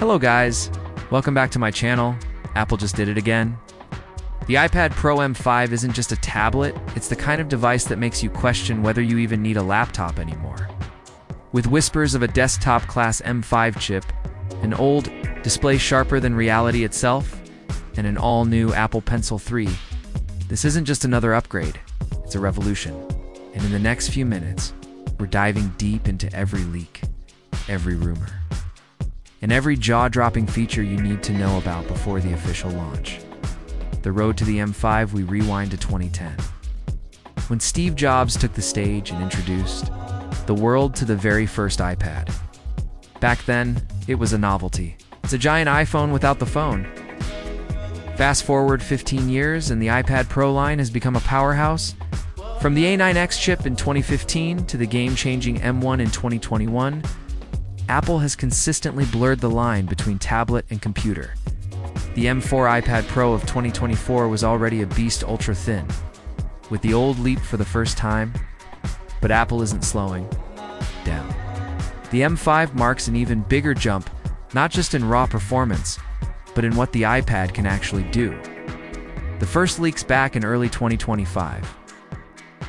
Hello guys, welcome back to my channel. Apple just did it again. The iPad Pro M5 isn't just a tablet, it's the kind of device that makes you question whether you even need a laptop anymore. With whispers of a desktop-class M5 chip, an OLED display sharper than reality itself, and an all-new Apple Pencil 3, this isn't just another upgrade, it's a revolution. And in the next few minutes, we're diving deep into every leak, every rumor, and every jaw-dropping feature you need to know about before the official launch. The road to the M5, we rewind to 2010. When Steve Jobs took the stage and introduced the world to the very first iPad. Back then, it was a novelty. It's a giant iPhone without the phone. Fast forward 15 years and the iPad Pro line has become a powerhouse. From the A9X chip in 2015 to the game-changing M1 in 2021, Apple has consistently blurred the line between tablet and computer. The M4 iPad Pro of 2024 was already a beast ultra-thin, with the OLED leap for the first time, but Apple isn't slowing down. The M5 marks an even bigger jump, not just in raw performance, but in what the iPad can actually do. The first leaks back in early 2025.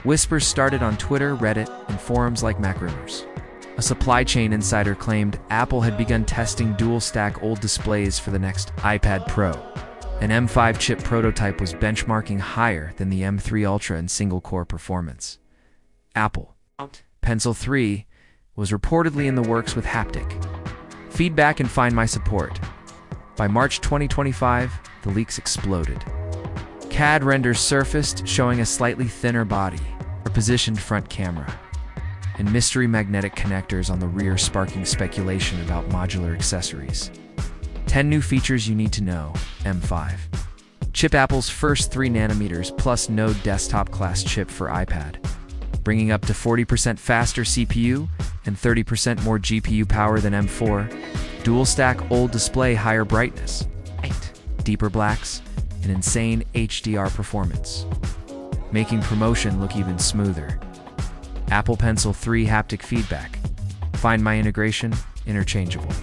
Whispers started on Twitter, Reddit, and forums like MacRumors. A supply chain insider claimed Apple had begun testing dual-stack OLED displays for the next iPad Pro. An M5 chip prototype was benchmarking higher than the M3 Ultra in single-core performance. Apple Pencil 3 was reportedly in the works with haptic feedback and Find My support. By March 2025, the leaks exploded. CAD renders surfaced, showing a slightly thinner body, a positioned front camera, and mystery magnetic connectors on the rear, sparking speculation about modular accessories. 10 new features you need to know. M5 chip, Apple's first 3nm plus node desktop class chip for iPad, bringing up to 40% faster CPU and 30% more GPU power than M4. Dual stack OLED display, higher brightness, deeper blacks, and insane HDR performance, making promotion look even smoother. Apple Pencil 3 haptic feedback, Find My integration, interchangeable.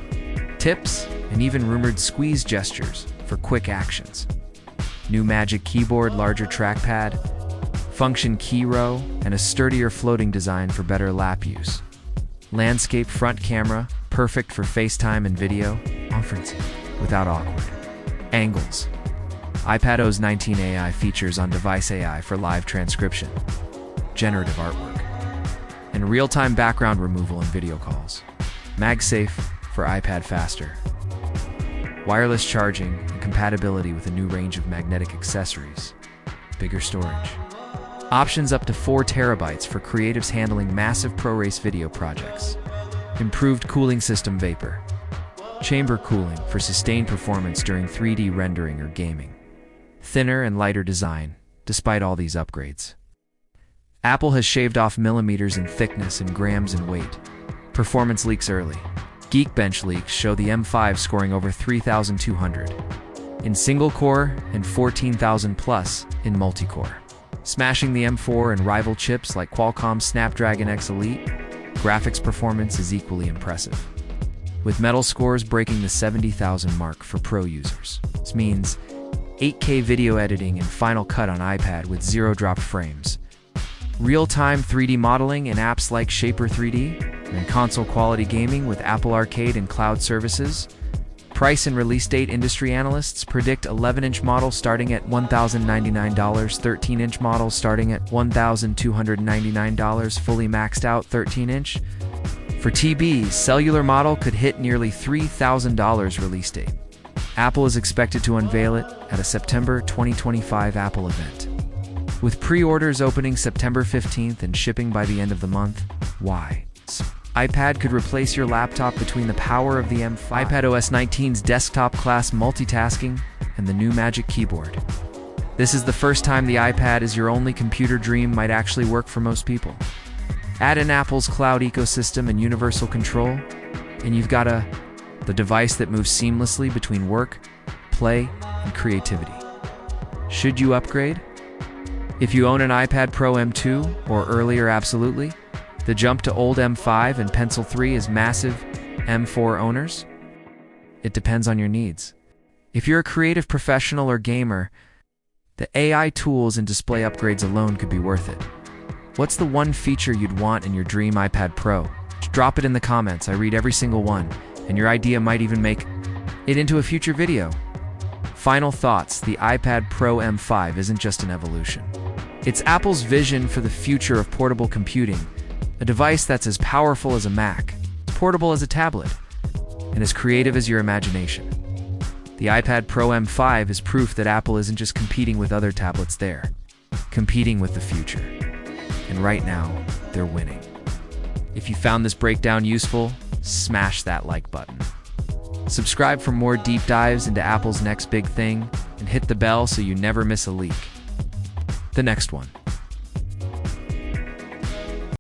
Tips, and even rumored squeeze gestures for quick actions. New Magic Keyboard, larger trackpad, function key row, and a sturdier floating design for better lap use. Landscape front camera, perfect for FaceTime and video, conferencing without awkward. Angles. iPadOS 19 AI features on-device AI for live transcription, generative artwork, and real-time background removal in video calls. MagSafe for iPad faster. Wireless charging and compatibility with a new range of magnetic accessories. Bigger storage. Options up to 4 TB for creatives handling massive ProRes video projects. Improved cooling system, vapor chamber cooling for sustained performance during 3D rendering or gaming. Thinner and lighter design, despite all these upgrades. Apple has shaved off millimeters in thickness and grams in weight. Performance leaks early. Geekbench leaks show the M5 scoring over 3,200 in single-core and 14,000 plus in multi-core, smashing the M4 and rival chips like Qualcomm's Snapdragon X Elite. Graphics performance is equally impressive, with Metal scores breaking the 70,000 mark for pro users. This means 8K video editing in Final Cut on iPad with 0 dropped frames, real-time 3D modeling in apps like Shaper 3D, and console-quality gaming with Apple Arcade and cloud services. Price and release date: industry analysts predict 11-inch model starting at $1,099, 13-inch model starting at $1,299, fully maxed out 13-inch. For TB, cellular model could hit nearly $3,000 release date. Apple is expected to unveil it at a September 2025 Apple event, with pre-orders opening September 15th and shipping by the end of the month. Why? iPad could replace your laptop between the power of the M5, iPadOS 19's desktop-class multitasking, and the new Magic Keyboard. This is the first time the iPad is your only computer dream might actually work for most people. Add in Apple's cloud ecosystem and universal control, and you've got the device that moves seamlessly between work, play, and creativity. Should you upgrade? If you own an iPad Pro M2 or earlier, absolutely. The jump to OLED M5 and Pencil 3 is massive. M4 owners? It depends on your needs. If you're a creative professional or gamer, the AI tools and display upgrades alone could be worth it. What's the one feature you'd want in your dream iPad Pro? Drop it in the comments. I read every single one, and your idea might even make it into a future video. Final thoughts: the iPad Pro M5 isn't just an evolution. It's Apple's vision for the future of portable computing, a device that's as powerful as a Mac, as portable as a tablet, and as creative as your imagination. The iPad Pro M5 is proof that Apple isn't just competing with other tablets, they're competing with the future. And right now, they're winning. If you found this breakdown useful, smash that like button. Subscribe for more deep dives into Apple's next big thing, and hit the bell so you never miss a leak. The next one.